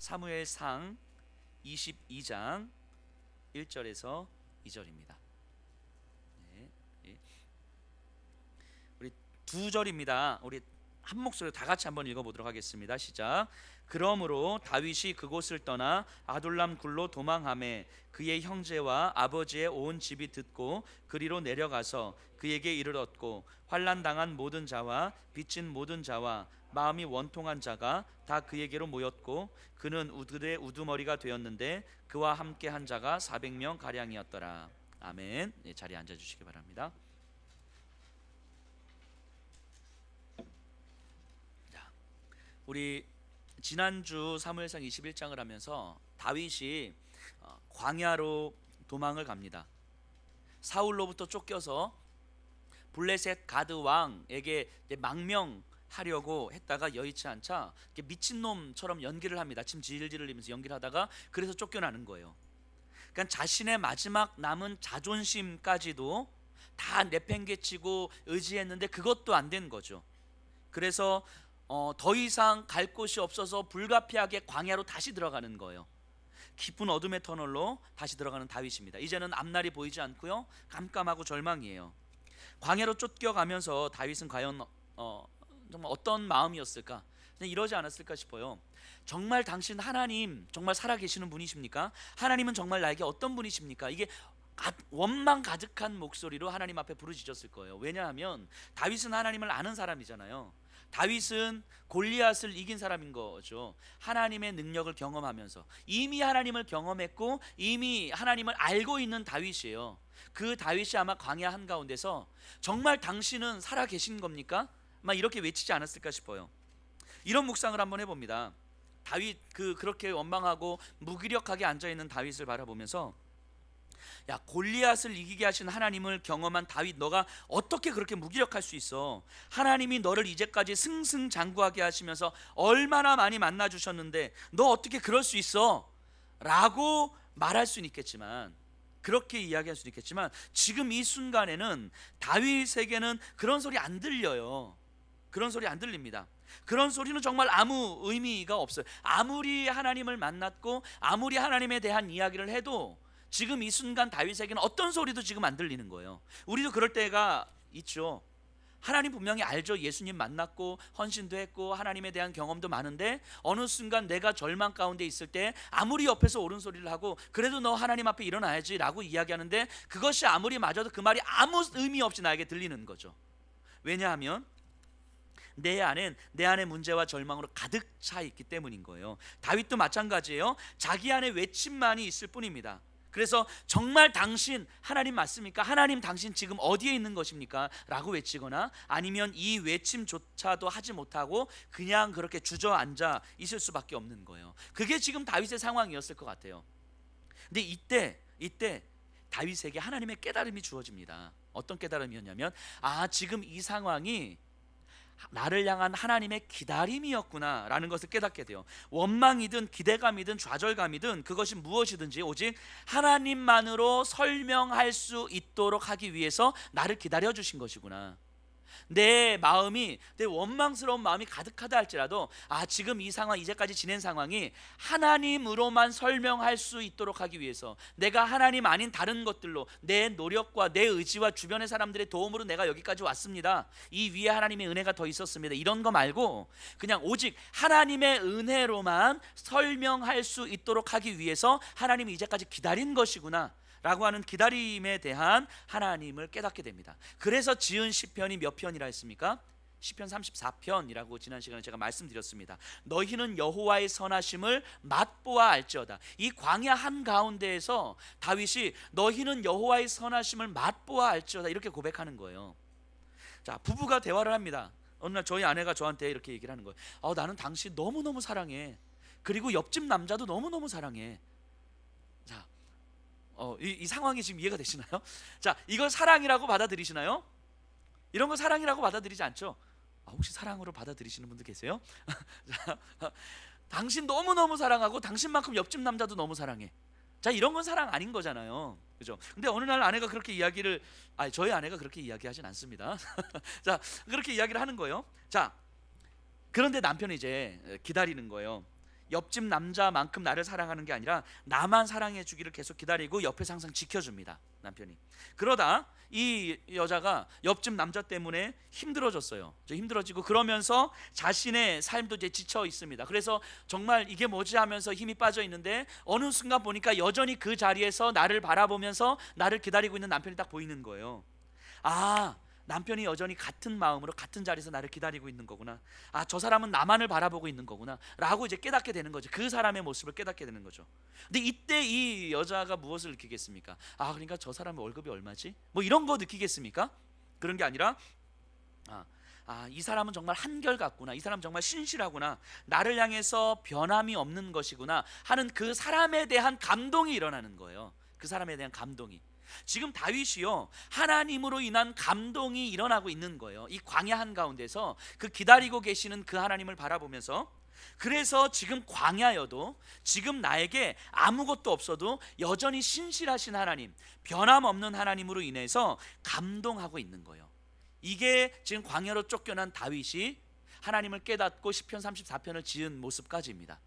사무엘상 22장 1절에서 2절입니다. 우리 두 절입니다. 우리 한 목소리로 다 같이 한번 읽어보도록 하겠습니다. 시작. 그러므로 다윗이 그곳을 떠나 아둘람 굴로 도망하매 그의 형제와 아버지의 온 집이 듣고 그리로 내려가서 그에게 이르렀고 환난 당한 모든 자와 빚진 모든 자와 마음이 원통한 자가 다 그에게로 모였고 그는 우들의 우두머리가 되었는데 그와 함께 한 자가 400명 가량이었더라. 아멘. 자리에 앉아 주시기 바랍니다. 우리 지난주 사무엘상 21장을 하면서 다윗이 광야로 도망을 갑니다. 사울로부터 쫓겨서 블레셋 가드 왕에게 망명하려고 했다가 여의치 않자 미친놈처럼 연기를 합니다. 침 질질 흘리면서 연기를 하다가 그래서 쫓겨나는 거예요. 그러니까 자신의 마지막 남은 자존심까지도 다 내팽개치고 의지했는데 그것도 안 된 거죠. 그래서 더 이상 갈 곳이 없어서 불가피하게 광야로 다시 들어가는 거예요. 깊은 어둠의 터널로 다시 들어가는 다윗입니다. 이제는 앞날이 보이지 않고요, 깜깜하고 절망이에요. 광야로 쫓겨가면서 다윗은 과연 정말 어떤 마음이었을까? 이러지 않았을까 싶어요. 정말 당신 하나님 정말 살아계시는 분이십니까? 하나님은 정말 나에게 어떤 분이십니까? 이게 원망 가득한 목소리로 하나님 앞에 부르짖었을 거예요. 왜냐하면 다윗은 하나님을 아는 사람이잖아요. 다윗은 골리앗을 이긴 사람인 거죠. 하나님의 능력을 경험하면서 이미 하나님을 경험했고 이미 하나님을 알고 있는 다윗이에요. 그 다윗이 아마 광야 한가운데서 정말 당신은 살아계신 겁니까? 아마 이렇게 외치지 않았을까 싶어요. 이런 묵상을 한번 해봅니다. 다윗 그렇게 원망하고 무기력하게 앉아있는 다윗을 바라보면서 야, 골리앗을 이기게 하신 하나님을 경험한 다윗, 너가 어떻게 그렇게 무기력할 수 있어? 하나님이 너를 이제까지 승승장구하게 하시면서 얼마나 많이 만나 주셨는데 너 어떻게 그럴 수 있어? 라고 말할 수는 있겠지만, 그렇게 이야기할 수는 있겠지만, 지금 이 순간에는 다윗에게는 그런 소리 안 들려요. 그런 소리 안 들립니다. 그런 소리는 정말 아무 의미가 없어요. 아무리 하나님을 만났고 아무리 하나님에 대한 이야기를 해도 지금 이 순간 다윗에게는 어떤 소리도 지금 안 들리는 거예요. 우리도 그럴 때가 있죠. 하나님 분명히 알죠. 예수님 만났고 헌신도 했고 하나님에 대한 경험도 많은데 어느 순간 내가 절망 가운데 있을 때 아무리 옆에서 옳은 소리를 하고 그래도 너 하나님 앞에 일어나야지 라고 이야기하는데 그것이 아무리 맞아도 그 말이 아무 의미 없이 나에게 들리는 거죠. 왜냐하면 내 안에 문제와 절망으로 가득 차 있기 때문인 거예요. 다윗도 마찬가지예요. 자기 안에 외침만이 있을 뿐입니다. 그래서 정말 당신 하나님 맞습니까? 하나님 당신 지금 어디에 있는 것입니까? 라고 외치거나 아니면 이 외침조차도 하지 못하고 그냥 그렇게 주저앉아 있을 수밖에 없는 거예요. 그게 지금 다윗의 상황이었을 것 같아요. 근데 이때 다윗에게 하나님의 깨달음이 주어집니다. 어떤 깨달음이었냐면 지금 이 상황이 나를 향한 하나님의 기다림이었구나 라는 것을 깨닫게 돼요. 원망이든 기대감이든 좌절감이든 그것이 무엇이든지 오직 하나님만으로 설명할 수 있도록 하기 위해서 나를 기다려 주신 것이구나. 내 마음이, 내 원망스러운 마음이 가득하다 할지라도 지금 이 상황, 이제까지 지낸 상황이 하나님으로만 설명할 수 있도록 하기 위해서 내가 하나님 아닌 다른 것들로 내 노력과 내 의지와 주변의 사람들의 도움으로 내가 여기까지 왔습니다. 이 위에 하나님의 은혜가 더 있었습니다. 이런 거 말고 그냥 오직 하나님의 은혜로만 설명할 수 있도록 하기 위해서 하나님이 이제까지 기다린 것이구나 라고 하는 기다림에 대한 하나님을 깨닫게 됩니다. 그래서 지은 시편이 몇 편이라 했습니까? 시편 34편이라고 지난 시간에 제가 말씀드렸습니다. 너희는 여호와의 선하심을 맛보아 알지어다. 이 광야 한가운데에서 다윗이 너희는 여호와의 선하심을 맛보아 알지어다 이렇게 고백하는 거예요. 자, 부부가 대화를 합니다. 어느 날 저희 아내가 저한테 이렇게 얘기를 하는 거예요. 나는 당신 너무너무 사랑해. 그리고 옆집 남자도 너무너무 사랑해. 자, 이 상황이 지금 이해가 되시나요? 자, 이걸 사랑이라고 받아들이시나요? 이런 거 사랑이라고 받아들이지 않죠? 혹시 사랑으로 받아들이시는 분들 계세요? 자, 당신 너무너무 사랑하고 당신만큼 옆집 남자도 너무 사랑해. 자, 이런 건 사랑 아닌 거잖아요. 그죠? 근데 어느 날 아내가 그렇게 이야기를, 저희 아내가 그렇게 이야기하진 않습니다. 자, 그렇게 이야기를 하는 거예요. 자, 그런데 남편이 이제 기다리는 거예요. 옆집 남자만큼 나를 사랑하는 게 아니라 나만 사랑해 주기를 계속 기다리고 옆에서 항상 지켜줍니다, 남편이. 그러다 이 여자가 옆집 남자 때문에 힘들어졌어요. 힘들어지고 그러면서 자신의 삶도 이제 지쳐 있습니다. 그래서 정말 이게 뭐지 하면서 힘이 빠져 있는데 어느 순간 보니까 여전히 그 자리에서 나를 바라보면서 나를 기다리고 있는 남편이 딱 보이는 거예요. 아, 남편이 여전히 같은 마음으로 같은 자리에서 나를 기다리고 있는 거구나. 아, 저 사람은 나만을 바라보고 있는 거구나 라고 이제 깨닫게 되는 거죠. 그 사람의 모습을 깨닫게 되는 거죠. 근데 이때 이 여자가 무엇을 느끼겠습니까? 아, 그러니까 저 사람의 월급이 얼마지? 뭐 이런 거 느끼겠습니까? 그런 게 아니라 이 사람은 정말 한결같구나, 이 사람 정말 신실하구나, 나를 향해서 변함이 없는 것이구나 하는 그 사람에 대한 감동이 일어나는 거예요. 그 사람에 대한 감동이. 지금 다윗이요, 하나님으로 인한 감동이 일어나고 있는 거예요. 이 광야 한가운데서 그 기다리고 계시는 그 하나님을 바라보면서, 그래서 지금 광야여도 지금 나에게 아무것도 없어도 여전히 신실하신 하나님, 변함없는 하나님으로 인해서 감동하고 있는 거예요. 이게 지금 광야로 쫓겨난 다윗이 하나님을 깨닫고 시편 34편을 지은 모습까지입니다.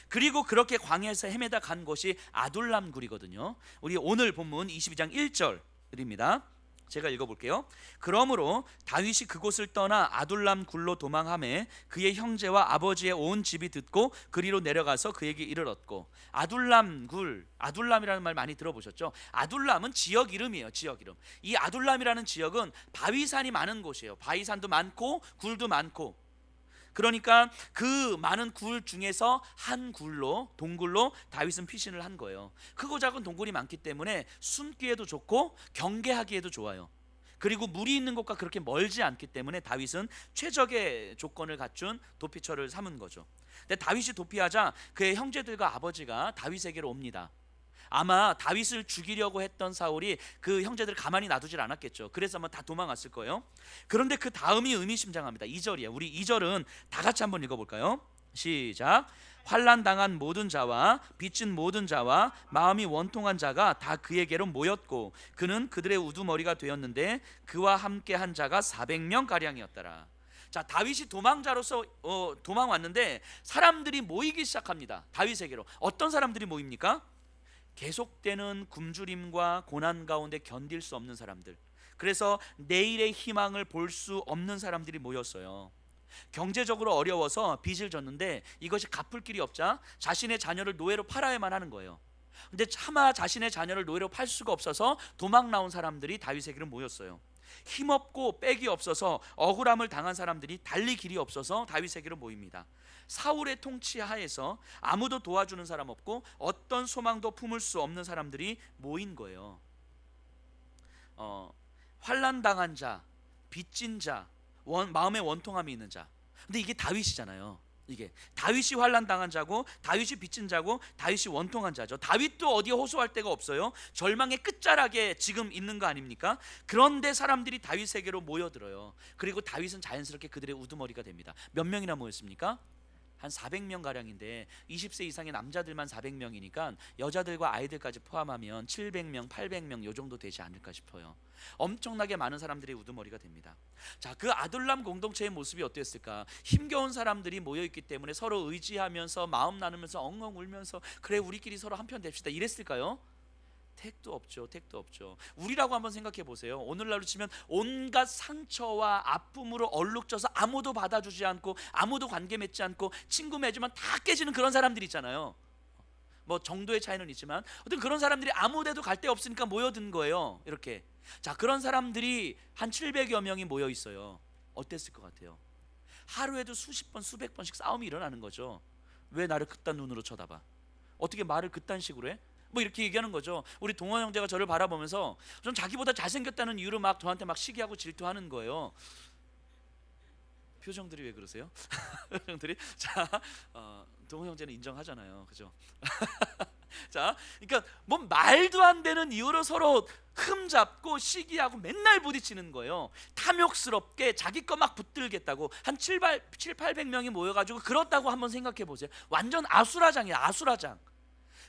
그리고 그렇게 광야에서 헤매다 간 곳이 아둘람 굴이거든요. 우리 오늘 본문 22장 1절입니다. 제가 읽어볼게요. 그러므로 다윗이 그곳을 떠나 아둘람 굴로 도망하매 그의 형제와 아버지의 온 집이 듣고 그리로 내려가서 그에게 이르렀고. 아둘람 굴, 아둘람이라는 말 많이 들어보셨죠? 아둘람은 지역 이름이에요. 지역 이름. 이 아둘람이라는 지역은 바위산이 많은 곳이에요. 바위산도 많고 굴도 많고. 그러니까 그 많은 굴 중에서 한 굴로, 동굴로 다윗은 피신을 한 거예요. 크고 작은 동굴이 많기 때문에 숨기에도 좋고 경계하기에도 좋아요. 그리고 물이 있는 곳과 그렇게 멀지 않기 때문에 다윗은 최적의 조건을 갖춘 도피처를 삼은 거죠. 근데 다윗이 도피하자 그의 형제들과 아버지가 다윗에게로 옵니다. 아마 다윗을 죽이려고 했던 사울이 그 형제들을 가만히 놔두질 않았겠죠. 그래서 아마 다 도망갔을 거예요. 그런데 그 다음이 의미심장합니다. 2절이에요. 우리 2절은 다 같이 한번 읽어볼까요? 시작. 환난 당한 모든 자와 빚진 모든 자와 마음이 원통한 자가 다 그에게로 모였고 그는 그들의 우두머리가 되었는데 그와 함께 한 자가 400명 가량이었더라. 자, 다윗이 도망자로서 도망 왔는데 사람들이 모이기 시작합니다. 다윗에게로. 어떤 사람들이 모입니까? 계속되는 굶주림과 고난 가운데 견딜 수 없는 사람들, 그래서 내일의 희망을 볼 수 없는 사람들이 모였어요. 경제적으로 어려워서 빚을 졌는데 이것이 갚을 길이 없자 자신의 자녀를 노예로 팔아야만 하는 거예요. 근데 차마 자신의 자녀를 노예로 팔 수가 없어서 도망 나온 사람들이 다윗에게로 모였어요. 힘없고 빽이 없어서 억울함을 당한 사람들이 달리 길이 없어서 다윗에게로 모입니다. 사울의 통치 하에서 아무도 도와주는 사람 없고 어떤 소망도 품을 수 없는 사람들이 모인 거예요. 환난 당한 자, 빚진 자, 마음에 원통함이 있는 자. 근데 이게 다윗이잖아요. 이게 다윗이 환난 당한 자고 다윗이 빚진 자고 다윗이 원통한 자죠. 다윗도 어디에 호소할 데가 없어요. 절망의 끝자락에 지금 있는 거 아닙니까? 그런데 사람들이 다윗에게로 모여들어요. 그리고 다윗은 자연스럽게 그들의 우두머리가 됩니다. 몇 명이나 모였습니까? 한 400명 가량인데 20세 이상의 남자들만 400명이니까 여자들과 아이들까지 포함하면 700명, 800명 요 정도 되지 않을까 싶어요. 엄청나게 많은 사람들이 우두머리가 됩니다. 자, 그 아둘람 공동체의 모습이 어땠을까? 힘겨운 사람들이 모여있기 때문에 서로 의지하면서 마음 나누면서 엉엉 울면서 그래 우리끼리 서로 한편 됩시다 이랬을까요? 택도 없죠. 택도 없죠. 우리라고 한번 생각해 보세요. 오늘날로 치면 온갖 상처와 아픔으로 얼룩져서 아무도 받아주지 않고 아무도 관계 맺지 않고 친구 맺으면 다 깨지는 그런 사람들이 있잖아요. 뭐 정도의 차이는 있지만 어떤 그런 사람들이 아무 데도 갈 데 없으니까 모여든 거예요. 이렇게. 자, 그런 사람들이 한 700여 명이 모여 있어요. 어땠을 것 같아요? 하루에도 수십 번 수백 번씩 싸움이 일어나는 거죠. 왜 나를 그딴 눈으로 쳐다봐? 어떻게 말을 그딴 식으로 해? 뭐 이렇게 얘기하는 거죠. 우리 동원 형제가 저를 바라보면서 전 자기보다 잘생겼다는 이유로 막 저한테 막 시기하고 질투하는 거예요. 표정들이 왜 그러세요? 표정들이. 자, 동원 형제는 인정하잖아요, 그죠? 자, 그러니까 뭐 말도 안 되는 이유로 서로 흠잡고 시기하고 맨날 부딪히는 거예요. 탐욕스럽게 자기 거 막 붙들겠다고 한 800명이 모여가지고 그렇다고 한번 생각해 보세요. 완전 아수라장이야, 아수라장.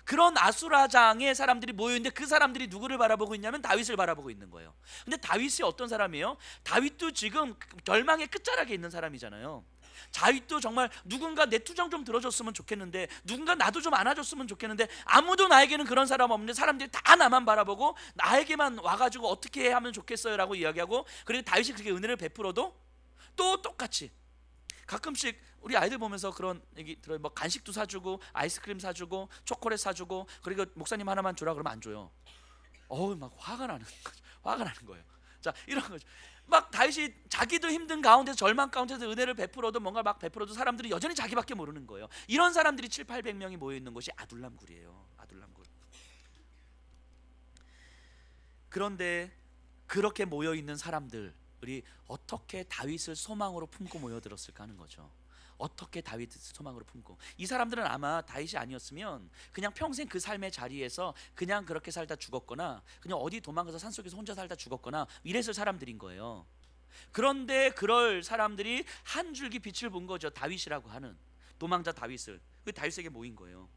그런 아수라장에 사람들이 모여있는데 그 사람들이 누구를 바라보고 있냐면 다윗을 바라보고 있는 거예요. 근데 다윗이 어떤 사람이에요? 다윗도 지금 절망의 끝자락에 있는 사람이잖아요. 다윗도 정말 누군가 내 투정 좀 들어줬으면 좋겠는데, 누군가 나도 좀 안아줬으면 좋겠는데, 아무도 나에게는 그런 사람 없는데 사람들이 다 나만 바라보고 나에게만 와가지고 어떻게 하면 좋겠어요 라고 이야기하고, 그리고 다윗이 그렇게 은혜를 베풀어도 또 똑같이 가끔씩 우리 아이들 보면서 그런 얘기 들어요. 뭐 간식도 사주고 아이스크림 사주고 초콜릿 사주고, 그리고 목사님 하나만 주라 그러면 안 줘요. 막 화가 나는 거죠. 화가 나는 거예요. 자, 이런 거죠. 막 다윗이 자기도 힘든 가운데서, 절망 가운데서 은혜를 베풀어도, 뭔가 막 베풀어도 사람들이 여전히 자기밖에 모르는 거예요. 이런 사람들이 700~800명이 모여 있는 곳이 아둘람굴이에요. 아둘람굴. 그런데 그렇게 모여 있는 사람들이 어떻게 다윗을 소망으로 품고 모여들었을까 하는 거죠. 어떻게 다윗을 소망으로 품고. 이 사람들은 아마 다윗이 아니었으면 그냥 평생 그 삶의 자리에서 그냥 그렇게 살다 죽었거나, 그냥 어디 도망가서 산속에서 혼자 살다 죽었거나 이랬을 사람들인 거예요. 그런데 그럴 사람들이 한 줄기 빛을 본 거죠. 다윗이라고 하는 도망자 다윗을. 그 다윗에게 모인 거예요.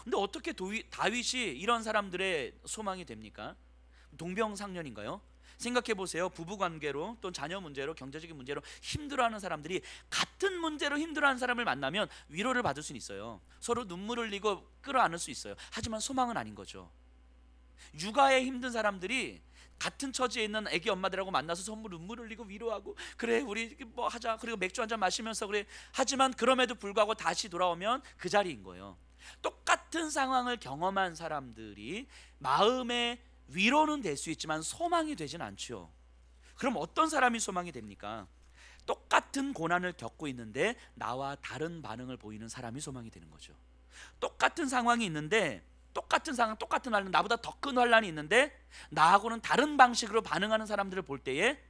근데 어떻게 다윗이 이런 사람들의 소망이 됩니까? 동병상련인가요? 생각해 보세요. 부부 관계로, 또 자녀 문제로, 경제적인 문제로 힘들어하는 사람들이 같은 문제로 힘들어하는 사람을 만나면 위로를 받을 수는 있어요. 서로 눈물 흘리고 끌어안을 수 있어요. 하지만 소망은 아닌 거죠. 육아에 힘든 사람들이 같은 처지에 있는 애기 엄마들하고 만나서 선물 눈물 흘리고 위로하고, 그래 우리 뭐 하자, 그리고 맥주 한잔 마시면서 그래. 하지만 그럼에도 불구하고 다시 돌아오면 그 자리인 거예요. 똑같은 상황을 경험한 사람들이 마음의 위로는 될 수 있지만 소망이 되진 않죠. 그럼 어떤 사람이 소망이 됩니까? 똑같은 고난을 겪고 있는데 나와 다른 반응을 보이는 사람이 소망이 되는 거죠. 똑같은 상황이 있는데, 똑같은 상황, 똑같은 환란, 나보다 더 큰 환란이 있는데 나하고는 다른 방식으로 반응하는 사람들을 볼 때에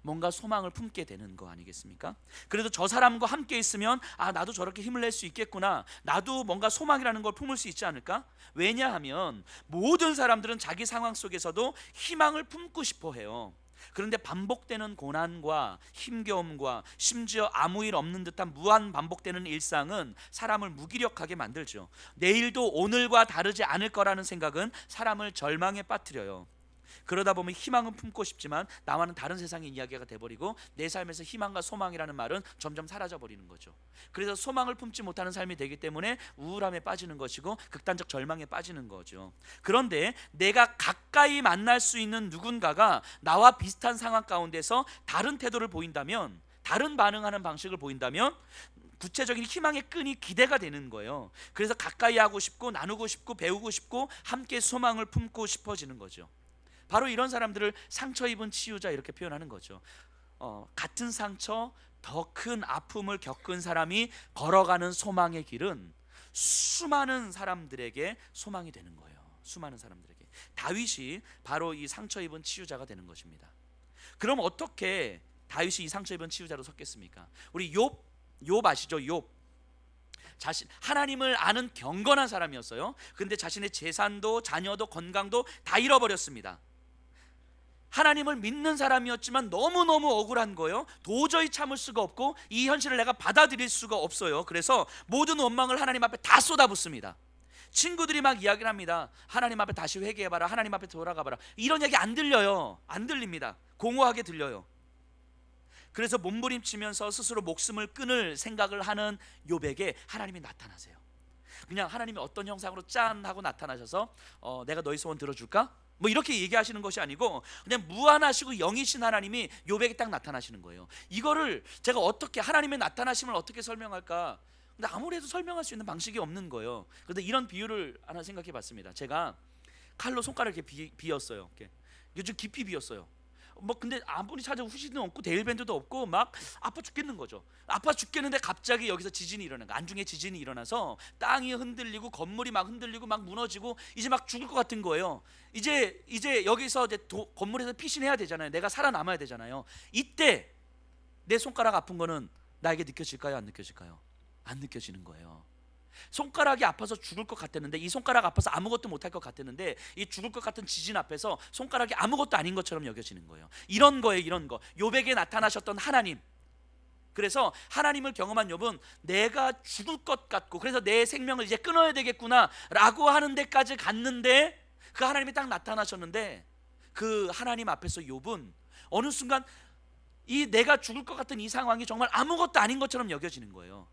뭔가 소망을 품게 되는 거 아니겠습니까? 그래도 저 사람과 함께 있으면 나도 저렇게 힘을 낼 수 있겠구나, 나도 뭔가 소망이라는 걸 품을 수 있지 않을까? 왜냐하면 모든 사람들은 자기 상황 속에서도 희망을 품고 싶어 해요. 그런데 반복되는 고난과 힘겨움과 심지어 아무 일 없는 듯한 무한 반복되는 일상은 사람을 무기력하게 만들죠. 내일도 오늘과 다르지 않을 거라는 생각은 사람을 절망에 빠뜨려요. 그러다 보면 희망은 품고 싶지만 나와는 다른 세상의 이야기가 돼버리고, 내 삶에서 희망과 소망이라는 말은 점점 사라져 버리는 거죠. 그래서 소망을 품지 못하는 삶이 되기 때문에 우울함에 빠지는 것이고 극단적 절망에 빠지는 거죠. 그런데 내가 가까이 만날 수 있는 누군가가 나와 비슷한 상황 가운데서 다른 태도를 보인다면, 다른 반응하는 방식을 보인다면 구체적인 희망의 끈이 기대가 되는 거예요. 그래서 가까이 하고 싶고 나누고 싶고 배우고 싶고 함께 소망을 품고 싶어지는 거죠. 바로 이런 사람들을 상처 입은 치유자 이렇게 표현하는 거죠. 같은 상처, 더 큰 아픔을 겪은 사람이 걸어가는 소망의 길은 수많은 사람들에게 소망이 되는 거예요. 수많은 사람들에게. 다윗이 바로 이 상처 입은 치유자가 되는 것입니다. 그럼 어떻게 다윗이 이 상처 입은 치유자로 섰겠습니까? 우리 욥 아시죠? 욥. 하나님을 아는 경건한 사람이었어요. 근데 자신의 재산도 자녀도 건강도 다 잃어버렸습니다. 하나님을 믿는 사람이었지만 너무너무 억울한 거예요. 도저히 참을 수가 없고 이 현실을 내가 받아들일 수가 없어요. 그래서 모든 원망을 하나님 앞에 다 쏟아붓습니다. 친구들이 막 이야기를 합니다. 하나님 앞에 다시 회개해봐라, 하나님 앞에 돌아가봐라. 이런 얘기 안 들려요. 안 들립니다. 공허하게 들려요. 그래서 몸부림치면서 스스로 목숨을 끊을 생각을 하는 욥에게 하나님이 나타나세요. 그냥 하나님이 어떤 형상으로 짠 하고 나타나셔서 내가 너희 소원 들어줄까? 뭐 이렇게 얘기하시는 것이 아니고 그냥 무한하시고 영이신 하나님이 욥에게 딱 나타나시는 거예요. 이거를 제가 어떻게, 하나님의 나타나심을 어떻게 설명할까? 근데 아무래도 설명할 수 있는 방식이 없는 거예요. 그런데 이런 비유를 하나 생각해 봤습니다. 제가 칼로 손가락을 이렇게 비었어요. 이렇게 좀 깊이 비었어요. 뭐 근데 아무리 찾아도 후시는 없고 데일밴드도 없고 막 아파 죽겠는 거죠. 아파 죽겠는데 갑자기 여기서 지진이 일어나는 거예요. 안중에 지진이 일어나서 땅이 흔들리고 건물이 막 흔들리고 막 무너지고 이제 막 죽을 것 같은 거예요. 이제 여기서 이제 건물에서 피신해야 되잖아요. 내가 살아남아야 되잖아요. 이때 내 손가락 아픈 거는 나에게 느껴질까요? 안 느껴질까요? 안 느껴지는 거예요. 손가락이 아파서 죽을 것 같았는데, 이 손가락 아파서 아무것도 못할 것 같았는데, 이 죽을 것 같은 지진 앞에서 손가락이 아무것도 아닌 것처럼 여겨지는 거예요. 이런 거예요. 이런 거. 욥에게 나타나셨던 하나님. 그래서 하나님을 경험한 욥은 내가 죽을 것 같고 그래서 내 생명을 이제 끊어야 되겠구나 라고 하는 데까지 갔는데, 그 하나님이 딱 나타나셨는데 그 하나님 앞에서 욥은 어느 순간 이 내가 죽을 것 같은 이 상황이 정말 아무것도 아닌 것처럼 여겨지는 거예요.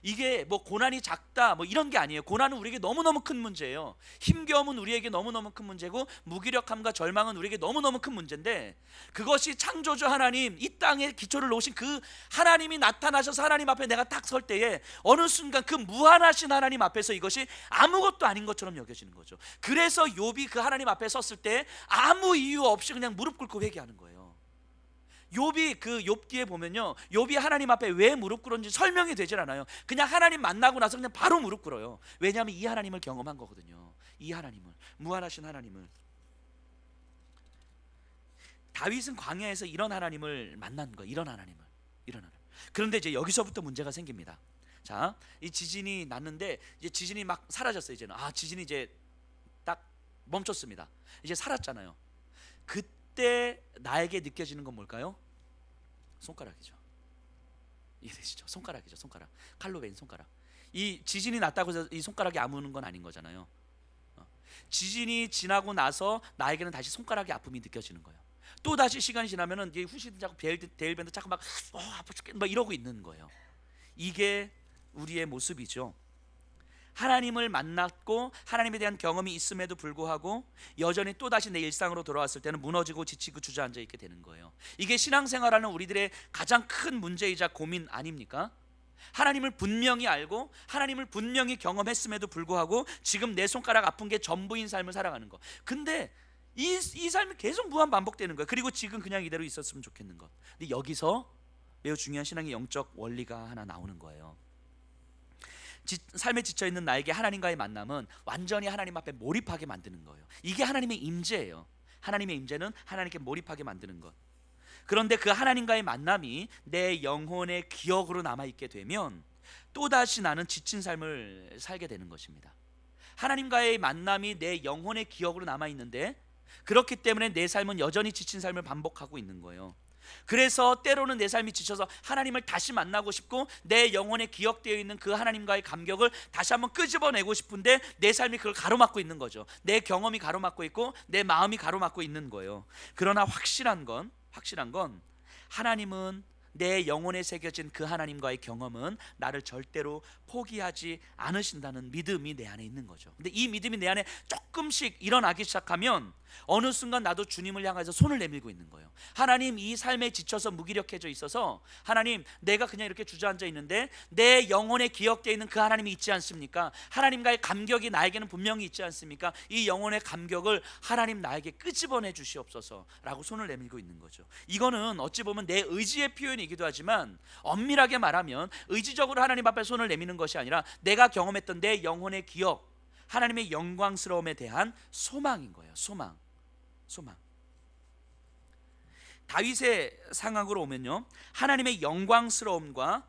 이게 뭐 고난이 작다 뭐 이런 게 아니에요. 고난은 우리에게 너무너무 큰 문제예요. 힘겨움은 우리에게 너무너무 큰 문제고, 무기력함과 절망은 우리에게 너무너무 큰 문제인데, 그것이 창조주 하나님, 이 땅에 기초를 놓으신 그 하나님이 나타나셔서 하나님 앞에 내가 딱 설 때에 어느 순간 그 무한하신 하나님 앞에서 이것이 아무것도 아닌 것처럼 여겨지는 거죠. 그래서 욥이 그 하나님 앞에 섰을 때 아무 이유 없이 그냥 무릎 꿇고 회개하는 거예요. 욥이 그 욥기에 보면요, 욥이 하나님 앞에 왜 무릎 꿇었는지 설명이 되질 않아요. 그냥 하나님 만나고 나서 그냥 바로 무릎 꿇어요. 왜냐하면 이 하나님을 경험한 거거든요. 이 하나님을, 무한하신 하나님을. 다윗은 광야에서 이런 하나님을 만난 거예요. 이런 하나님. 그런데 이제 여기서부터 문제가 생깁니다. 자, 이 지진이 났는데 이제 지진이 막 사라졌어요. 이제는 지진이 이제 딱 멈췄습니다. 이제 살았잖아요. 그때 나에게 느껴지는 건 뭘까요? 손가락이죠. 이해되시죠? 손가락이죠. 손가락. 칼로 베인 손가락. 이 지진이 났다고 해서 이 손가락이 아무는 건 아닌 거잖아요. 지진이 지나고 나서 나에게는 다시 손가락의 아픔이 느껴지는 거예요. 또 다시 시간이 지나면은 이게 후시든 자꾸 데일밴드 자꾸 막 아파 죽겠네 막 이러고 있는 거예요. 이게 우리의 모습이죠. 하나님을 만났고 하나님에 대한 경험이 있음에도 불구하고 여전히 또다시 내 일상으로 돌아왔을 때는 무너지고 지치고 주저앉아 있게 되는 거예요. 이게 신앙생활하는 우리들의 가장 큰 문제이자 고민 아닙니까? 하나님을 분명히 알고 하나님을 분명히 경험했음에도 불구하고 지금 내 손가락 아픈 게 전부인 삶을 살아가는 거. 근데 이 삶이 계속 무한 반복되는 거예요. 그리고 지금 그냥 이대로 있었으면 좋겠는 것. 근데 여기서 매우 중요한 신앙의 영적 원리가 하나 나오는 거예요. 삶에 지쳐있는 나에게 하나님과의 만남은 완전히 하나님 앞에 몰입하게 만드는 거예요. 이게 하나님의 임재예요. 하나님의 임재는 하나님께 몰입하게 만드는 것. 그런데 그 하나님과의 만남이 내 영혼의 기억으로 남아있게 되면 또다시 나는 지친 삶을 살게 되는 것입니다. 하나님과의 만남이 내 영혼의 기억으로 남아있는데, 그렇기 때문에 내 삶은 여전히 지친 삶을 반복하고 있는 거예요. 그래서 때로는 내 삶이 지쳐서 하나님을 다시 만나고 싶고 내 영혼에 기억되어 있는 그 하나님과의 감격을 다시 한번 끄집어내고 싶은데 내 삶이 그걸 가로막고 있는 거죠. 내 경험이 가로막고 있고 내 마음이 가로막고 있는 거예요. 그러나 확실한 건 하나님은, 내 영혼에 새겨진 그 하나님과의 경험은 나를 절대로 포기하지 않으신다는 믿음이 내 안에 있는 거죠. 근데 이 믿음이 내 안에 조금씩 일어나기 시작하면 어느 순간 나도 주님을 향해서 손을 내밀고 있는 거예요. 하나님, 이 삶에 지쳐서 무기력해져 있어서 하나님, 내가 그냥 이렇게 주저앉아 있는데 내 영혼에 기억되어 있는 그 하나님이 있지 않습니까? 하나님과의 감격이 나에게는 분명히 있지 않습니까? 이 영혼의 감격을 하나님 나에게 끄집어내 주시옵소서 라고 손을 내밀고 있는 거죠. 이거는 어찌 보면 내 의지의 표현이기도 하지만 엄밀하게 말하면 의지적으로 하나님 앞에 손을 내미는 것이 아니라 내가 경험했던 내 영혼의 기억, 하나님의 영광스러움에 대한 소망인 거예요. 소망. 다윗의 상황으로 오면요, 하나님의 영광스러움과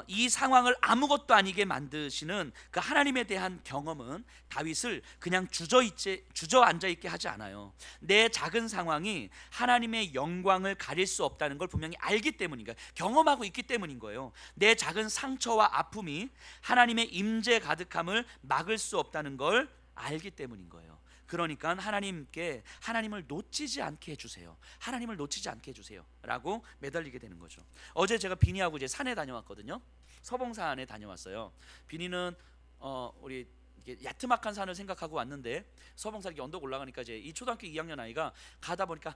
이 상황을 아무것도 아니게 만드시는 그 하나님에 대한 경험은 다윗을 그냥 주저앉아 있게 하지 않아요. 내 작은 상황이 하나님의 영광을 가릴 수 없다는 걸 분명히 알기 때문인가, 경험하고 있기 때문인 거예요. 내 작은 상처와 아픔이 하나님의 임재 가득함을 막을 수 없다는 걸 알기 때문인 거예요. 그러니까 하나님께 하나님을 놓치지 않게 해주세요. 하나님을 놓치지 않게 해주세요 라고 매달리게 되는 거죠. 어제 제가 비니하고 이제 산에 다녀왔거든요. 서봉산에 다녀왔어요. 비니는 우리 야트막한 산을 생각하고 왔는데 서봉산 이렇게 언덕 올라가니까 이제 이 초등학교 2학년 아이가 가다 보니까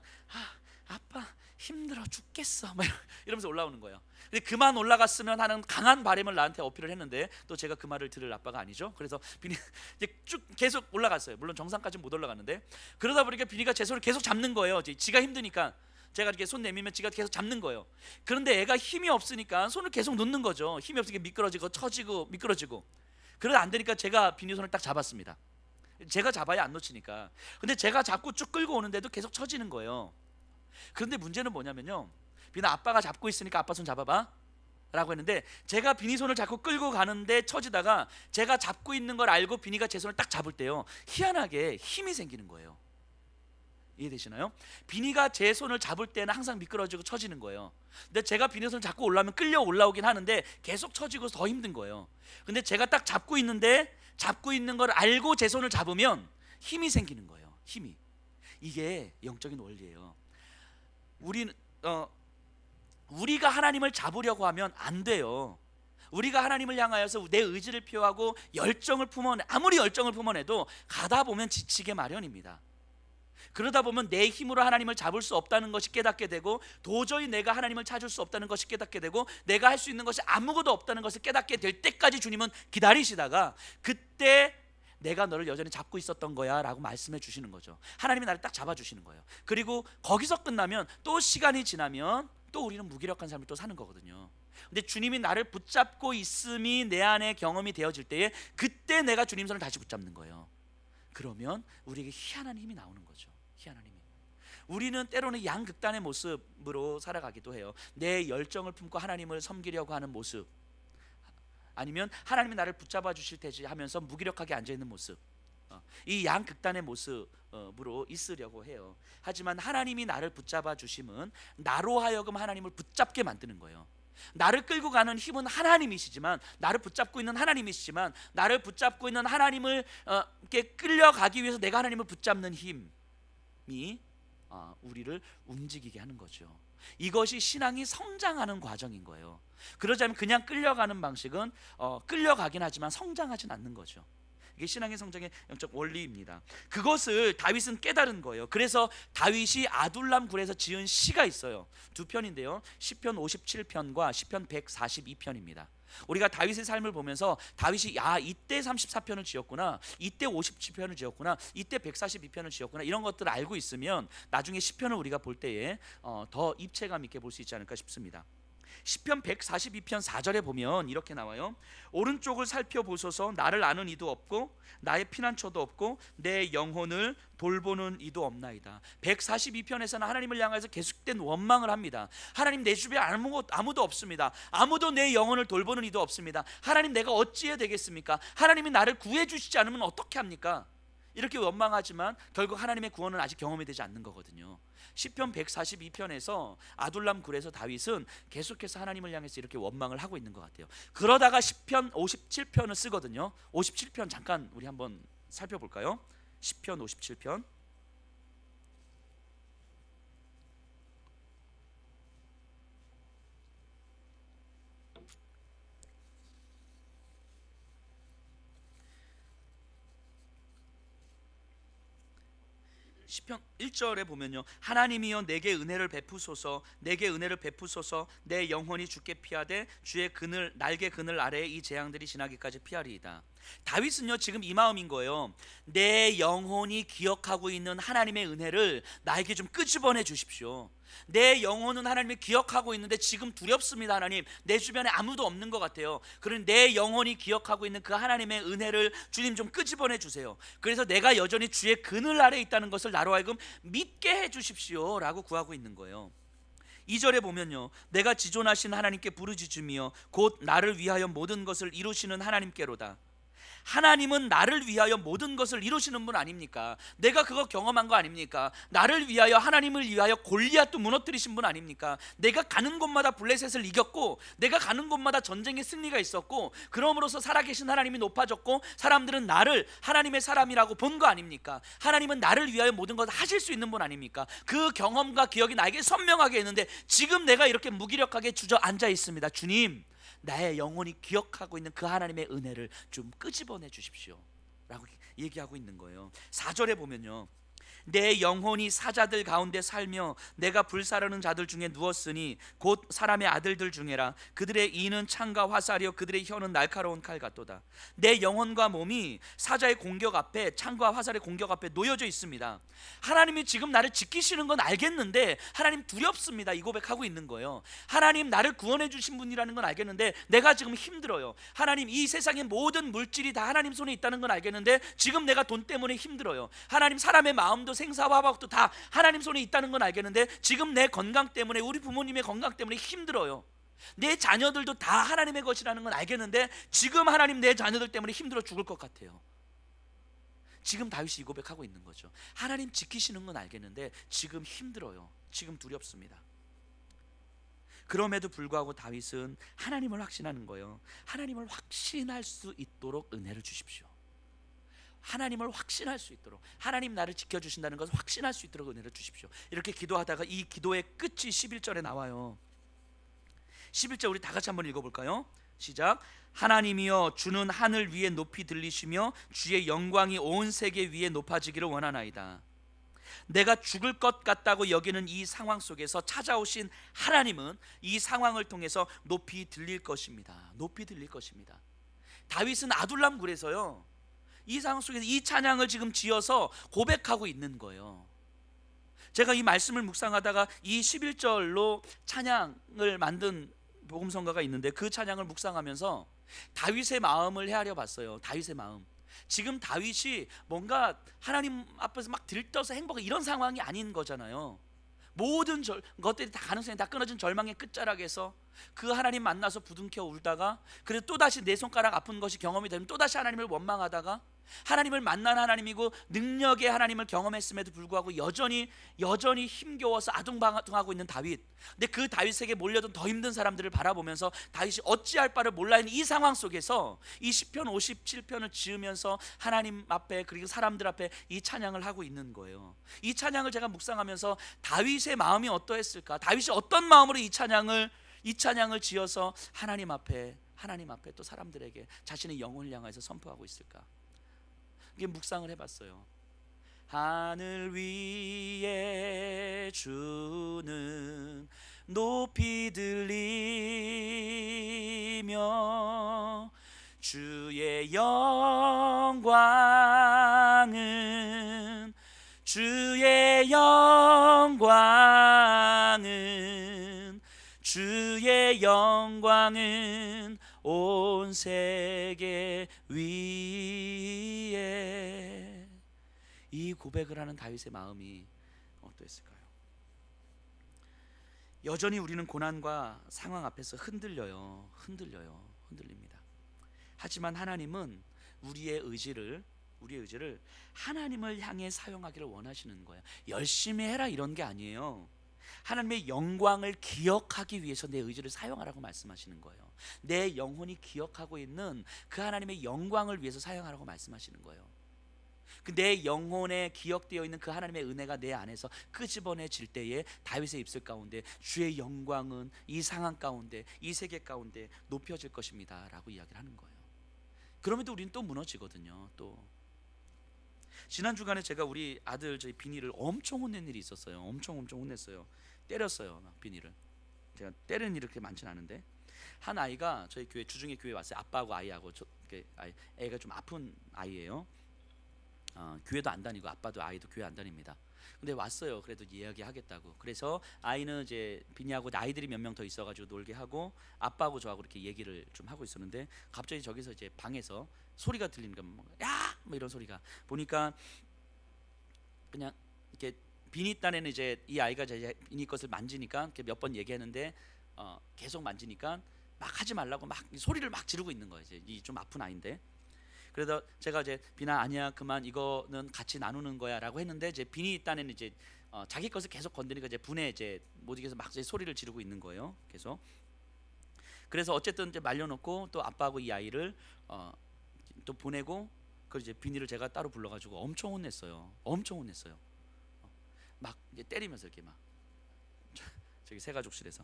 아빠 힘들어 죽겠어 막 이러면서 올라오는 거예요. 근데 그만 올라갔으면 하는 강한 바람을 나한테 어필을 했는데 또 제가 그 말을 들을 아빠가 아니죠. 그래서 비니 이제 쭉 계속 올라갔어요. 물론 정상까지는 못 올라갔는데, 그러다 보니까 비니가 제 손을 계속 잡는 거예요. 지가 힘드니까 제가 이렇게 손 내밀면 지가 계속 잡는 거예요. 그런데 애가 힘이 없으니까 손을 계속 놓는 거죠. 힘이 없으니까 미끄러지고 처지고 미끄러지고. 그러다 안 되니까 제가 비니 손을 딱 잡았습니다. 제가 잡아야 안 놓치니까. 근데 제가 잡고 쭉 끌고 오는데도 계속 처지는 거예요. 그런데 문제는 뭐냐면요, 비나 아빠가 잡고 있으니까 아빠 손 잡아봐 라고 했는데, 제가 비니 손을 자꾸 끌고 가는데 처지다가 제가 잡고 있는 걸 알고 비니가 제 손을 딱 잡을 때요, 희한하게 힘이 생기는 거예요. 이해되시나요? 비니가 제 손을 잡을 때는 항상 미끄러지고 처지는 거예요. 근데 제가 비니 손을 잡고 올라오면 끌려 올라오긴 하는데 계속 처지고 더 힘든 거예요. 근데 제가 딱 잡고 있는데 잡고 있는 걸 알고 제 손을 잡으면 힘이 생기는 거예요. 힘이. 이게 영적인 원리예요. 우리는 우리가 하나님을 잡으려고 하면 안 돼요. 우리가 하나님을 향하여서 내 의지를 표하고 열정을 품어내, 아무리 열정을 품어내도 가다 보면 지치게 마련입니다. 그러다 보면 내 힘으로 하나님을 잡을 수 없다는 것이 깨닫게 되고, 도저히 내가 하나님을 찾을 수 없다는 것이 깨닫게 되고, 내가 할 수 있는 것이 아무것도 없다는 것을 깨닫게 될 때까지 주님은 기다리시다가, 그때 내가 너를 여전히 잡고 있었던 거야 라고 말씀해 주시는 거죠. 하나님이 나를 딱 잡아주시는 거예요. 그리고 거기서 끝나면, 또 시간이 지나면 또 우리는 무기력한 삶을 또 사는 거거든요. 근데 주님이 나를 붙잡고 있음이 내 안에 경험이 되어질 때에, 그때 내가 주님 손을 다시 붙잡는 거예요. 그러면 우리에게 희한한 힘이 나오는 거죠. 희한한 힘이. 우리는 때로는 양극단의 모습으로 살아가기도 해요. 내 열정을 품고 하나님을 섬기려고 하는 모습, 아니면 하나님이 나를 붙잡아 주실 테지 하면서 무기력하게 앉아있는 모습, 이 양극단의 모습으로 있으려고 해요. 하지만 하나님이 나를 붙잡아 주심은 나로 하여금 하나님을 붙잡게 만드는 거예요. 나를 끌고 가는 힘은 하나님이시지만, 나를 붙잡고 있는 하나님이시지만, 나를 붙잡고 있는 하나님을 이렇게 끌려가기 위해서 내가 하나님을 붙잡는 힘이 우리를 움직이게 하는 거죠. 이것이 신앙이 성장하는 과정인 거예요. 그러자면 그냥 끌려가는 방식은 끌려가긴 하지만 성장하진 않는 거죠. 이게 신앙의 성장의 영적 원리입니다. 그것을 다윗은 깨달은 거예요. 그래서 다윗이 아둘람 굴에서 지은 시가 있어요. 두 편인데요, 시편 57편과 시편 142편입니다. 우리가 다윗의 삶을 보면서 다윗이 이때 34편을 지었구나, 이때 57편을 지었구나, 이때 142편을 지었구나, 이런 것들을 알고 있으면 나중에 시편을 우리가 볼 때에 더 입체감 있게 볼 수 있지 않을까 싶습니다. 시편 142편 4절에 보면 이렇게 나와요. 오른쪽을 살펴보소서, 나를 아는 이도 없고 나의 피난처도 없고 내 영혼을 돌보는 이도 없나이다. 142편에서는 하나님을 향해서 계속된 원망을 합니다. 하나님, 내 주변에 아무도 없습니다. 아무도 내 영혼을 돌보는 이도 없습니다. 하나님, 내가 어찌해야 되겠습니까? 하나님이 나를 구해 주시지 않으면 어떻게 합니까? 이렇게 원망하지만 결국 하나님의 구원은 아직 경험이 되지 않는 거거든요. 시편 142편에서 아둘람 굴에서 다윗은 계속해서 하나님을 향해서 이렇게 원망을 하고 있는 것 같아요. 그러다가 시편 57편을 쓰거든요. 57편 잠깐 우리 한번 살펴볼까요? 시편 57편. 시편 1절에 보면요, 하나님이여 내게 은혜를 베푸소서, 내게 은혜를 베푸소서, 내 영혼이 주께 피하되 주의 그늘, 날개 그늘 아래에 이 재앙들이 지나기까지 피하리이다. 다윗은요 지금 이 마음인 거예요. 내 영혼이 기억하고 있는 하나님의 은혜를 나에게 좀 끄집어내 주십시오. 내 영혼은 하나님을 기억하고 있는데 지금 두렵습니다. 하나님, 내 주변에 아무도 없는 것 같아요. 그런 내 영혼이 기억하고 있는 그 하나님의 은혜를 주님 좀 끄집어내 주세요. 그래서 내가 여전히 주의 그늘 아래에 있다는 것을 나로 하여금 믿게 해 주십시오 라고 구하고 있는 거예요. 2절에 보면요, 내가 지존하신 하나님께 부르짖으며 곧 나를 위하여 모든 것을 이루시는 하나님께로다. 하나님은 나를 위하여 모든 것을 이루시는 분 아닙니까? 내가 그거 경험한 거 아닙니까? 나를 위하여, 하나님을 위하여 골리앗도 무너뜨리신 분 아닙니까? 내가 가는 곳마다 블레셋을 이겼고, 내가 가는 곳마다 전쟁의 승리가 있었고, 그럼으로써 살아계신 하나님이 높아졌고, 사람들은 나를 하나님의 사람이라고 본 거 아닙니까? 하나님은 나를 위하여 모든 것을 하실 수 있는 분 아닙니까? 그 경험과 기억이 나에게 선명하게 있는데 지금 내가 이렇게 무기력하게 주저앉아 있습니다. 주님, 나의 영혼이 기억하고 있는 그 하나님의 은혜를 좀 끄집어내 주십시오 라고 얘기하고 있는 거예요. 4절에 보면요, 내 영혼이 사자들 가운데 살며 내가 불사르는 자들 중에 누웠으니 곧 사람의 아들들 중에라. 그들의 이는 창과 화살이요 그들의 혀는 날카로운 칼 같도다. 내 영혼과 몸이 사자의 공격 앞에, 창과 화살의 공격 앞에 놓여져 있습니다. 하나님이 지금 나를 지키시는 건 알겠는데 하나님 두렵습니다, 이 고백하고 있는 거예요. 하나님, 나를 구원해 주신 분이라는 건 알겠는데 내가 지금 힘들어요. 하나님, 이 세상의 모든 물질이 다 하나님 손에 있다는 건 알겠는데 지금 내가 돈 때문에 힘들어요. 하나님, 사람의 마음도 생사와 화복도 다 하나님 손에 있다는 건 알겠는데 지금 내 건강 때문에, 우리 부모님의 건강 때문에 힘들어요. 내 자녀들도 다 하나님의 것이라는 건 알겠는데 지금 하나님, 내 자녀들 때문에 힘들어 죽을 것 같아요. 지금 다윗이 이 고백하고 있는 거죠. 하나님 지키시는 건 알겠는데 지금 힘들어요. 지금 두렵습니다. 그럼에도 불구하고 다윗은 하나님을 확신하는 거예요. 하나님을 확신할 수 있도록 은혜를 주십시오. 하나님을 확신할 수 있도록, 하나님 나를 지켜주신다는 것을 확신할 수 있도록 은혜를 주십시오. 이렇게 기도하다가 이 기도의 끝이 11절에 나와요. 11절 우리 다 같이 한번 읽어볼까요? 시작. 하나님이여 주는 하늘 위에 높이 들리시며 주의 영광이 온 세계 위에 높아지기를 원하나이다. 내가 죽을 것 같다고 여기는 이 상황 속에서 찾아오신 하나님은 이 상황을 통해서 높이 들릴 것입니다. 높이 들릴 것입니다. 다윗은 아둘람 굴에서요, 이 상황 속에서 이 찬양을 지금 지어서 고백하고 있는 거예요. 제가 이 말씀을 묵상하다가 이 11절로 찬양을 만든 복음성가가 있는데 그 찬양을 묵상하면서 다윗의 마음을 헤아려 봤어요. 다윗의 마음. 지금 다윗이 뭔가 하나님 앞에서 막 들떠서 행복한 이런 상황이 아닌 거잖아요. 모든 것들이 다 가능성이 다 끊어진 절망의 끝자락에서 그 하나님 만나서 부둥켜 울다가, 그래도 또다시 내 손가락 아픈 것이 경험이 되면 또다시 하나님을 원망하다가, 하나님을 만난 하나님이고 능력의 하나님을 경험했음에도 불구하고 여전히 힘겨워서 아둥바둥하고 있는 다윗. 근데 그 다윗에게 몰려든 더 힘든 사람들을 바라보면서 다윗이 어찌할 바를 몰라 있는 이 상황 속에서 이 시편 57편을 지으면서 하나님 앞에 그리고 사람들 앞에 이 찬양을 하고 있는 거예요. 이 찬양을 제가 묵상하면서 다윗의 마음이 어떠했을까? 다윗이 어떤 마음으로 이 찬양을 지어서 하나님 앞에 또 사람들에게 자신의 영혼을 향해서 선포하고 있을까? 이게 묵상을 해봤어요. 하늘 위에 주는 높이 들리며 주의 영광은 온 세계 위에. 이 고백을 하는 다윗의 마음이 어떠했을까요? 여전히 우리는 고난과 상황 앞에서 흔들립니다. 하지만 하나님은 우리의 의지를 하나님을 향해 사용하기를 원하시는 거예요. 열심히 해라 이런 게 아니에요. 하나님의 영광을 기억하기 위해서 내 의지를 사용하라고 말씀하시는 거예요. 내 영혼이 기억하고 있는 그 하나님의 영광을 위해서 사용하라고 말씀하시는 거예요. 그 내 영혼에 기억되어 있는 그 하나님의 은혜가 내 안에서 끄집어내질 때에 다윗의 입술 가운데 주의 영광은 이 상황 가운데, 이 세계 가운데 높여질 것입니다 라고 이야기를 하는 거예요. 그럼에도 우리는 또 무너지거든요. 또 지난 주간에 제가 우리 아들 저희 비니를 엄청 혼낸 일이 있었어요. 엄청 혼냈어요. 때렸어요. 막 비니를. 제가 때리는 일이 그렇게 많지는 않은데 한 아이가 저희 교회 주중에 교회 왔어요. 아빠하고 아이하고 애가 좀 아픈 아이예요. 교회도 안 다니고 아빠도 아이도 교회 안 다닙니다. 근데 왔어요. 그래도 이야기하겠다고. 그래서 아이는 이제 비니하고 아이들이 몇 명 더 있어가지고 놀게 하고 아빠하고 저하고 이렇게 얘기를 좀 하고 있었는데 갑자기 저기서 이제 방에서 소리가 들리는 거야. 야! 뭐 이런 소리가. 보니까 그냥 이렇게 비니 딴에는 이제 이 아이가 이제 비니 것을 만지니까 몇 번 얘기했는데 계속 만지니까 막 하지 말라고 막 소리를 막 지르고 있는 거예요. 이제 이 좀 아픈 아이인데. 그래서 제가 이제 비나 아니야 그만 이거는 같이 나누는 거야라고 했는데 이제 비니 딴에는 이제 자기 것을 계속 건드리니까 이제 분에 이제 못 이겨서 막 이제 소리를 지르고 있는 거예요. 계속. 그래서 어쨌든 이제 말려놓고 또 아빠하고 이 아이를 또 보내고 그 이제 비니를 제가 따로 불러가지고 엄청 혼냈어요. 막 이제 때리면서 이렇게 막 저기 새가족실에서.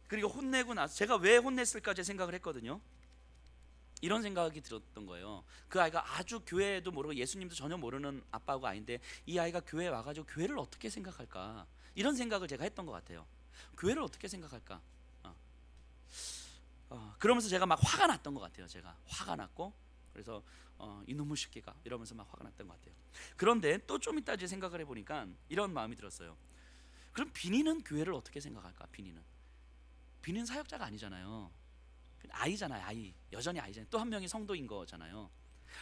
그리고 혼내고 나서 제가 왜 혼냈을까 제 생각을 했거든요. 이런 생각이 들었던 거예요. 그 아이가 아주 교회도 모르고 예수님도 전혀 모르는 아빠하고 아이인데 이 아이가 교회에 와가지고 교회를 어떻게 생각할까, 이런 생각을 제가 했던 것 같아요. 교회를 어떻게 생각할까. 그러면서 제가 막 화가 났던 것 같아요. 제가 화가 났고 그래서 이놈의 새끼가 이러면서 막 화가 났던 것 같아요. 그런데 또 좀 이따 이제 생각을 해보니까 이런 마음이 들었어요. 그럼 비니는 교회를 어떻게 생각할까? 비니는 사역자가 아니잖아요. 아이잖아요. 아이. 여전히 아이잖아요. 또 한 명이 성도인 거잖아요.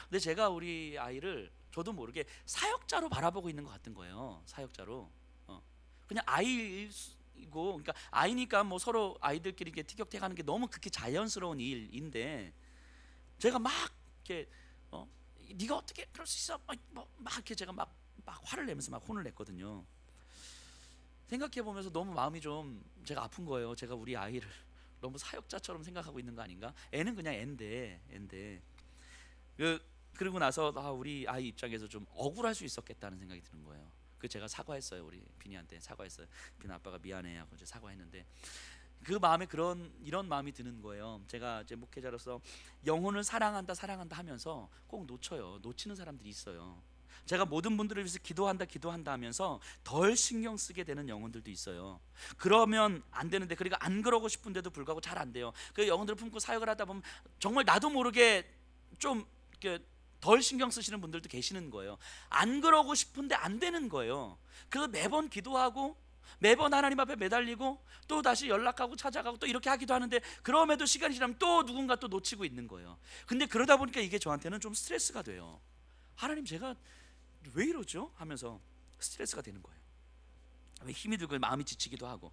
근데 제가 우리 아이를 저도 모르게 사역자로 바라보고 있는 것 같은 거예요. 사역자로. 그냥 아이고, 그러니까 아이니까 뭐 서로 아이들끼리 이렇게 티격태격하는 게 너무 극히 자연스러운 일인데 제가 막 이렇게 네가 어떻게 그럴 수 있어? 막 이렇게 제가 막 화를 내면서 막 혼을 냈거든요. 생각해 보면서 너무 마음이 좀 제가 아픈 거예요. 제가 우리 아이를 너무 사역자처럼 생각하고 있는 거 아닌가? 애는 그냥 애인데. 그리고 나서 우리 아이 입장에서 좀 억울할 수 있었겠다는 생각이 드는 거예요. 그 제가 사과했어요. 우리 비니한테 사과했어요. 비니 아빠가 미안해 하고 이제 사과했는데 그 마음에 이런 마음이 드는 거예요. 제가 이제 목회자로서 영혼을 사랑한다 하면서 꼭 놓치는 사람들이 있어요. 제가 모든 분들을 위해서 기도한다 하면서 덜 신경 쓰게 되는 영혼들도 있어요. 그러면 안 되는데, 그러니까 안 그러고 싶은데도 불구하고 잘 안 돼요. 그 영혼들을 품고 사역을 하다 보면 정말 나도 모르게 좀 이렇게 덜 신경 쓰시는 분들도 계시는 거예요. 안 그러고 싶은데 안 되는 거예요. 그래서 매번 기도하고 매번 하나님 앞에 매달리고 또 다시 연락하고 찾아가고 또 이렇게 하기도 하는데, 그럼에도 시간이 지나면 또 누군가 또 놓치고 있는 거예요. 근데 그러다 보니까 이게 저한테는 좀 스트레스가 돼요. 하나님, 제가 왜 이러죠? 하면서 스트레스가 되는 거예요. 힘이 들고 마음이 지치기도 하고.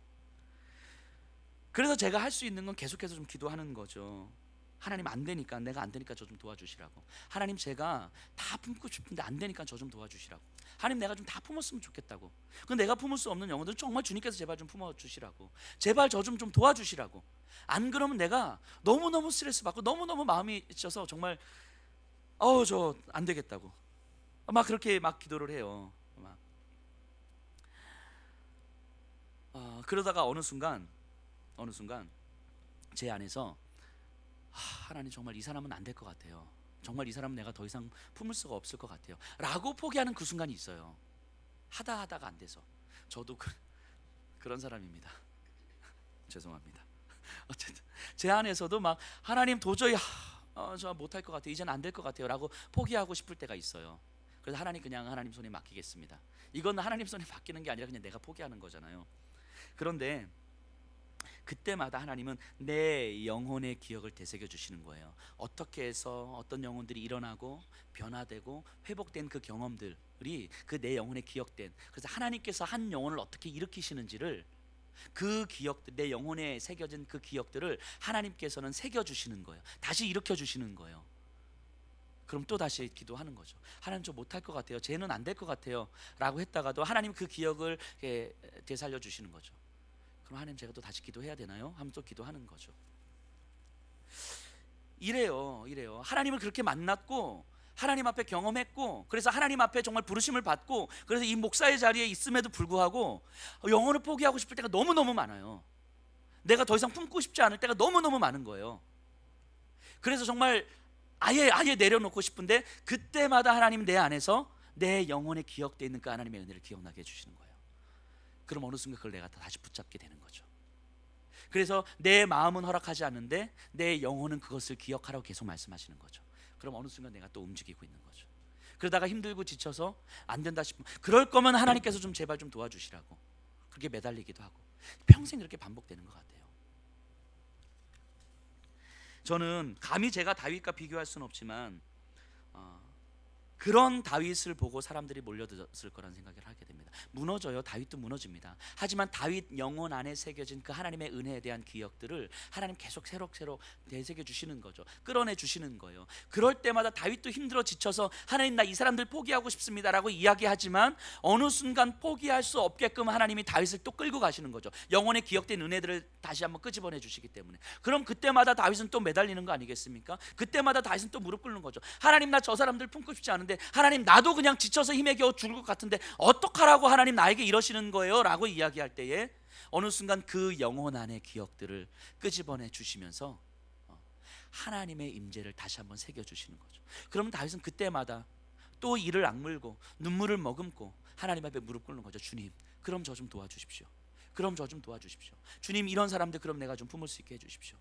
그래서 제가 할 수 있는 건 계속해서 좀 기도하는 거죠. 하나님, 안 되니까, 내가 안 되니까 저 좀 도와주시라고. 하나님, 제가 다 품고 싶은데 안 되니까 저 좀 도와주시라고. 하나님, 내가 좀 다 품었으면 좋겠다고. 그 내가 품을 수 없는 영혼들 정말 주님께서 제발 좀 품어주시라고. 제발 저 좀 도와주시라고. 안 그러면 내가 너무너무 스트레스 받고 너무너무 마음이 찢어서 정말 저 안 되겠다고 막 그렇게 막 기도를 해요. 그러다가 어느 순간 제 안에서 하나님, 정말 이 사람은 안 될 것 같아요. 정말 이 사람은 내가 더 이상 품을 수가 없을 것 같아요 라고 포기하는 그 순간이 있어요. 하다가 안 돼서. 저도 그런 사람입니다. 죄송합니다. 어쨌든 제 안에서도 막 하나님, 도저히 저 못할 것 같아요, 이제는 안 될 것 같아요 라고 포기하고 싶을 때가 있어요. 그래서 그냥 하나님 손에 맡기겠습니다. 이건 하나님 손에 맡기는 게 아니라 그냥 내가 포기하는 거잖아요. 그런데 그때마다 하나님은 내 영혼의 기억을 되새겨 주시는 거예요. 어떻게 해서 어떤 영혼들이 일어나고 변화되고 회복된 그 경험들이 그 내 영혼에 기억된, 그래서 하나님께서 한 영혼을 어떻게 일으키시는지를, 그 기억들, 내 영혼에 새겨진 그 기억들을 하나님께서는 새겨 주시는 거예요. 다시 일으켜 주시는 거예요. 그럼 또 다시 기도하는 거죠. 하나님, 저 못할 것 같아요, 쟤는 안 될 것 같아요 라고 했다가도 하나님 그 기억을 되살려 주시는 거죠. 그럼 하나님, 제가 또 다시 기도해야 되나요? 하면 또 기도하는 거죠. 이래요. 하나님을 그렇게 만났고 하나님 앞에 경험했고, 그래서 하나님 앞에 정말 부르심을 받고, 그래서 이 목사의 자리에 있음에도 불구하고 영혼을 포기하고 싶을 때가 너무너무 많아요. 내가 더 이상 품고 싶지 않을 때가 너무너무 많은 거예요. 그래서 정말 아예 내려놓고 싶은데, 그때마다 하나님 내 안에서 내 영혼에 기억되어 있는 그 하나님의 은혜를 기억나게 해주시는 거예요. 그럼 어느 순간 그걸 내가 다시 붙잡게 되는 거죠. 그래서 내 마음은 허락하지 않는데 내 영혼은 그것을 기억하라고 계속 말씀하시는 거죠. 그럼 어느 순간 내가 또 움직이고 있는 거죠. 그러다가 힘들고 지쳐서 안 된다 싶으면, 그럴 거면 하나님께서 좀 제발 좀 도와주시라고 그렇게 매달리기도 하고, 평생 이렇게 반복되는 것 같아요. 저는 감히 제가 다윗과 비교할 수는 없지만 그런 다윗을 보고 사람들이 몰려들었을 거란 생각을 하게 됩니다. 무너져요. 다윗도 무너집니다. 하지만 다윗 영혼 안에 새겨진 그 하나님의 은혜에 대한 기억들을 하나님 계속 새록새록 되새겨 주시는 거죠. 끌어내 주시는 거예요. 그럴 때마다 다윗도 힘들어 지쳐서 하나님, 나 이 사람들 포기하고 싶습니다 라고 이야기하지만, 어느 순간 포기할 수 없게끔 하나님이 다윗을 또 끌고 가시는 거죠. 영혼에 기억된 은혜들을 다시 한번 끄집어내 주시기 때문에. 그럼 그때마다 다윗은 또 매달리는 거 아니겠습니까? 그때마다 다윗은 또 무릎 꿇는 거죠. 하나님, 나 저 사람들 품고 싶지 않은데, 하나님, 나도 그냥 지쳐서 힘에 겨워 죽을 것 같은데 어떡하라고 하나님 나에게 이러시는 거예요 라고 이야기할 때에, 어느 순간 그 영혼 안의 기억들을 끄집어내 주시면서 하나님의 임재를 다시 한번 새겨주시는 거죠. 그러면 다윗은 그때마다 또 이를 악물고 눈물을 머금고 하나님 앞에 무릎 꿇는 거죠. 주님, 그럼 저 좀 도와주십시오. 주님, 이런 사람들 그럼 내가 좀 품을 수 있게 해주십시오.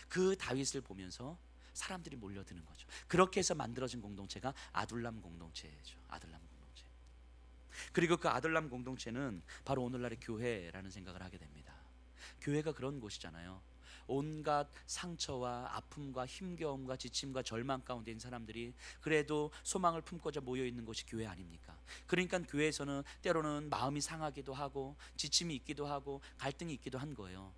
그 다윗을 보면서 사람들이 몰려드는 거죠. 그렇게 해서 만들어진 공동체가 아둘람 공동체죠. 아둘람 공동체. 그리고 그 아둘람 공동체는 바로 오늘날의 교회라는 생각을 하게 됩니다. 교회가 그런 곳이잖아요. 온갖 상처와 아픔과 힘겨움과 지침과 절망 가운데 있는 사람들이 그래도 소망을 품고자 모여있는 곳이 교회 아닙니까? 그러니까 교회에서는 때로는 마음이 상하기도 하고 지침이 있기도 하고 갈등이 있기도 한 거예요.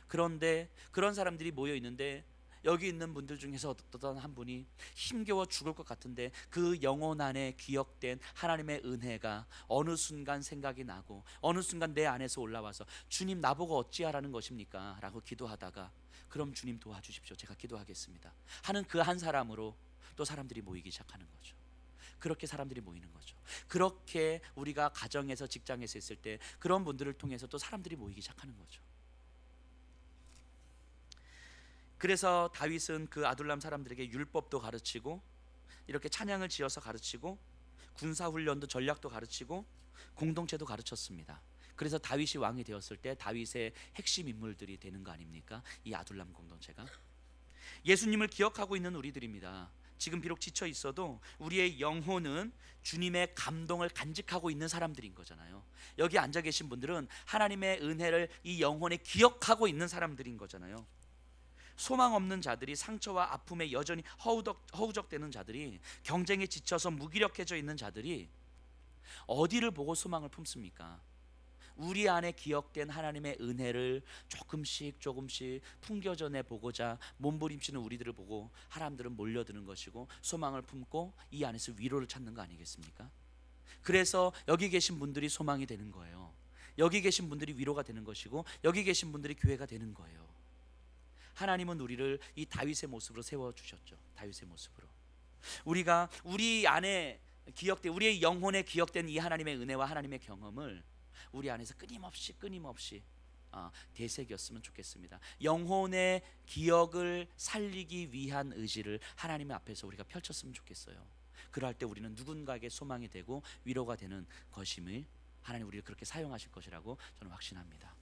그런데 그런 사람들이 모여있는데, 여기 있는 분들 중에서 어떤 한 분이 힘겨워 죽을 것 같은데 그 영혼 안에 기억된 하나님의 은혜가 어느 순간 생각이 나고 어느 순간 내 안에서 올라와서, 주님, 나보고 어찌하라는 것입니까? 라고 기도하다가, 그럼 주님 도와주십시오, 제가 기도하겠습니다 하는 그 한 사람으로 또 사람들이 모이기 시작하는 거죠. 그렇게 사람들이 모이는 거죠. 그렇게 우리가 가정에서 직장에서 있을 때 그런 분들을 통해서 또 사람들이 모이기 시작하는 거죠. 그래서 다윗은 그 아둘람 사람들에게 율법도 가르치고 이렇게 찬양을 지어서 가르치고 군사훈련도 전략도 가르치고 공동체도 가르쳤습니다. 그래서 다윗이 왕이 되었을 때 다윗의 핵심 인물들이 되는 거 아닙니까? 이 아둘람 공동체가. 예수님을 기억하고 있는 우리들입니다. 지금 비록 지쳐 있어도 우리의 영혼은 주님의 감동을 간직하고 있는 사람들인 거잖아요. 여기 앉아 계신 분들은 하나님의 은혜를 이 영혼에 기억하고 있는 사람들인 거잖아요. 소망 없는 자들이, 상처와 아픔에 여전히 허우적대는 자들이, 경쟁에 지쳐서 무기력해져 있는 자들이 어디를 보고 소망을 품습니까? 우리 안에 기억된 하나님의 은혜를 조금씩 풍겨전해 보고자 몸부림치는 우리들을 보고 사람들은 몰려드는 것이고 소망을 품고 이 안에서 위로를 찾는 거 아니겠습니까? 그래서 여기 계신 분들이 소망이 되는 거예요. 여기 계신 분들이 위로가 되는 것이고 여기 계신 분들이 교회가 되는 거예요. 하나님은 우리를 이 다윗의 모습으로 세워주셨죠. 다윗의 모습으로 우리가 우리 안에 기억된, 우리의 영혼에 기억된 이 하나님의 은혜와 하나님의 경험을 우리 안에서 끊임없이 되새겼으면 좋겠습니다. 영혼의 기억을 살리기 위한 의지를 하나님 앞에서 우리가 펼쳤으면 좋겠어요. 그럴 때 우리는 누군가에게 소망이 되고 위로가 되는 것임을 하나님 우리를 그렇게 사용하실 것이라고 저는 확신합니다.